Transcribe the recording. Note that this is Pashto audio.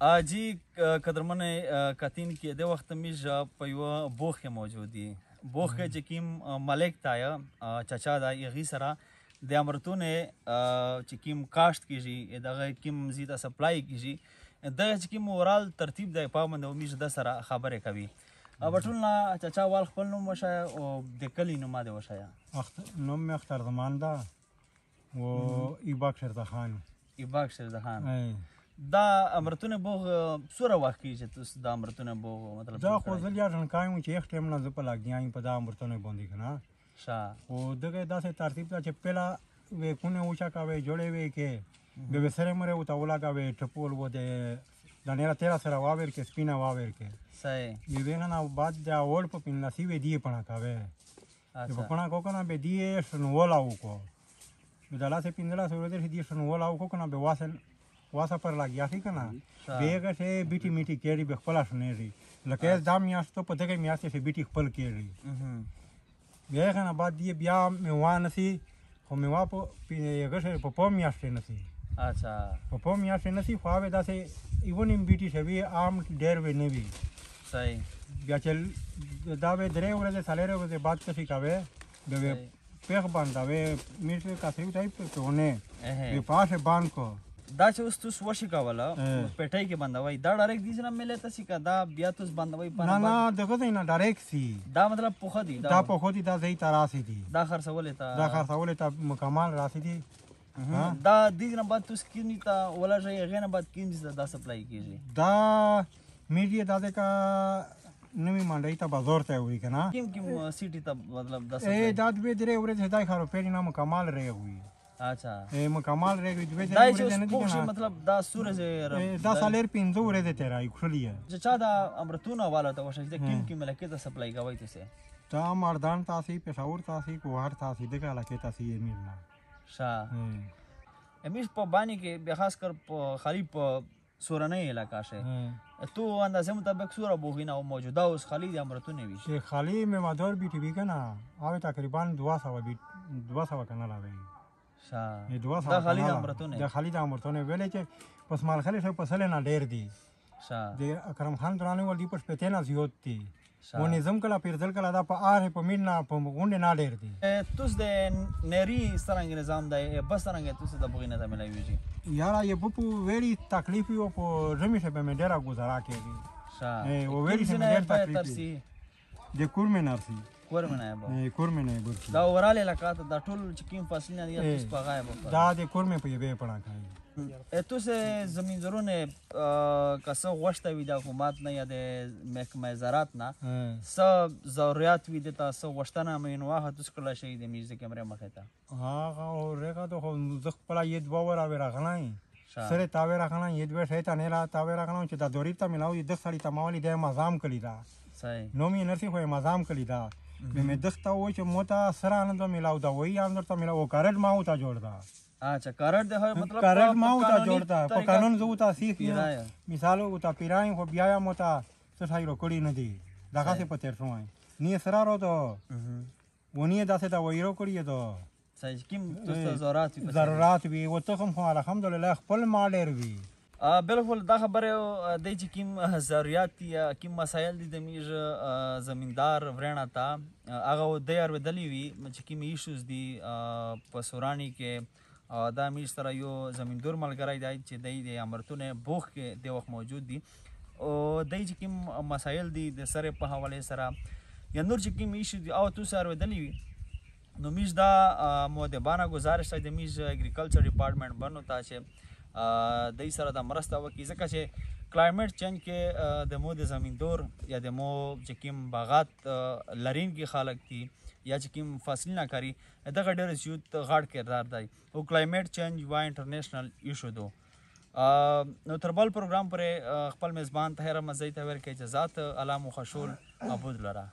جی قدرمن کتین کې د وخت میش په یو بوخ کې موجود دي بوخ کې چې کیم ملک تا یا چچا دا یغي سره د امرتون چې کیم کاشت کیږي دغه کیم زیاده سپلای کیږي دغه چې کیم اورال ترتیب د پامند او میش د سره خبره کوي بټولنا چچا وال خپل نوم وشایا او د کلی نوم د وشایا نوم می اختر زمان دا و ایباک شرزخان ایباک شرزخان دا امرتونه بوغ سوره وخت کې چې تاسو دا امرتونه بوغ مطلب دا خو زل یا رنکایم چې یک ټیم نه ز په لاګیایم په دا امرتونه باندې کنه شا او دغه داسې ترتیب ته چې پهلا وې کونه اوچا کاوي جوړې وې کې به وسره مره او تاولا کاوي ټپول و د دانیرا تیرا سره واور کې سپینا واور کې صحیح یې وینا بعد دا اول په پین نصیب دی پنا کاوي په پنا کو کنه به دی شنو ولا وکړو د لاسه پیندلا سره دې دی شنو ولا وکړو کنه به واسل واسه پر لګیا شي کنه بیګه شه بیټي میټي کېری به خپل شنېری لکه دا میاشتو په دغه میاشتې شه بیټي خپل کېری بیا کنه بعد دی بیا میوان سي خو میوا په یګه شه په میاشتې نسی اچھا په میاشتې نسی خو به داسې ایونیم بیټي شه وی عام ډېر و نه وی صحیح بیا چې دا به درې ورځې سالره ورځې بعد څه کاوه د پیغ باندې میشه کاسې ټایپ په ونه په پاسه باندې کو دا چې اوس تاسو وشي کوله پټای کې بندوي دا ډایرکټ دي چې ملي تاسو کا دا بیا تاسو بندوي نه نه دغه نه ډایرکټ سي دا مطلب پوخه دي دا پوخه دي دا زئی تراسي دي دا خرڅولې ته مکمل راسي دي دا دې نه بعد تاسو کینی تا ولا ځای غنه بعد کینځ دا سپلای کیږي دا میډیا دا کا نوې منډای ته بازار ته وي کنه کیم سیټي ته مطلب دا سپلای دا د ډېرې ورځې دای خارو پیری نه مکمل رہی وي اچھا مکمل رہی دوی دا چې پوښي مطلب دا سورج دا سالر 15 ورځې تیرا خلی چې چا دا امرتونه والا ته وشي چې کیم ملکه ته سپلای کوي تاسو تا مردان تاسو پېښور تاسو کوهر تاسو دغه علاقه تاسو یې میرنا شا امیش په باندې کې به خاص کر په خالی په سورنۍ علاقه شه تو اندازه مطابق سوره بوغینا او موجوده اوس خالی د امرتونه وی چې خالی می مادور بي ټي وی کنه او تقریبا 200 کنه راوي دا خالی د امرتونه د خالی د امرتونه ویلې چې پس مال خلی په سله نه ډېر دي د اکرم خان درانه ول دی په پته نه زیات دي و نظام کلا پیرځل کلا دا په اره په مینا په غونډه نه ډېر دي توس د نری سترنګ نظام دی بس سترنګ توس د بغینه ته ملایوي یاره یې په ویری تکلیف یو په رمی شه به مې ډېر گزارا کېږي او ویری شه مې ډېر تکلیف د کورمه نرسي کورمه دا اورال علاقه دا ټول چې کیم فاصله نه دی تاسو په غایب دا د کورمه په یوه پړه کوي تاسو زمیندارونه کسه غوښته وي د حکومت نه یا د محکمه زراعت نه څه ضرورت وي د تاسو غوښتنه مې نو هغه تاسو کله شي د میوزیک کیمرې مخه ته هغه ورګه ته زخ په یې دوا ورا راغلای سره تاوی راغلای یې دوه شیطان نه تاوی راغلای چې دا دوری ته ملاوي د سړی تماولي د مزام کړی دا صحیح نو مې نرسي خو مزام کړی دا مې دخته و چې موتا سره اند ملاو دا وای اندر ته ملاو کارت ما وتا جوړ دا اچھا کارت ده مطلب کارت ما وتا جوړ دا په قانون زو تا سیخ مثال وتا پیرایم خو بیا موتا څه ځای روکړی نه دی دا څه په تیر شوای نی سره را ته ونی داسه دا وایرو کړی ته صحیح کیم تاسو ضرورت وی وته کوم خو الحمدلله خپل ما ډیر وی بالکل دا خبره د چې کیم ضرورت یا کیم مسایل دي د میج زمیندار ورنا تا هغه د یار ودلی وی چې کیم ایشوز دي په سورانی کې دا میج سره یو زمیندور ملګری دی چې د امرتونه بوخ کې د وخت موجود دي او د چې کیم مسایل دي د سره په حواله سره یا نور چې کیم ایشو دي او تو سره ودلی وی نو میج دا مودبانه گزارش د میج اګریکلچر ډپارټمنټ بنو تا چې د سره د مرسته وکړي ځکه چې کلایمټ چینج کې د مو د زمیندور یا د مو چې کوم باغات لرین کې خلک دي یا چې کوم فصل نه کوي دغه ډېر زیات غاړ کردار دی او کلایمټ چینج وا انټرنیشنل ایشو دو نو تربل پروګرام پر خپل میزبان طاهر مزید ته ورکړي اجازه علامه خشول عبود لرا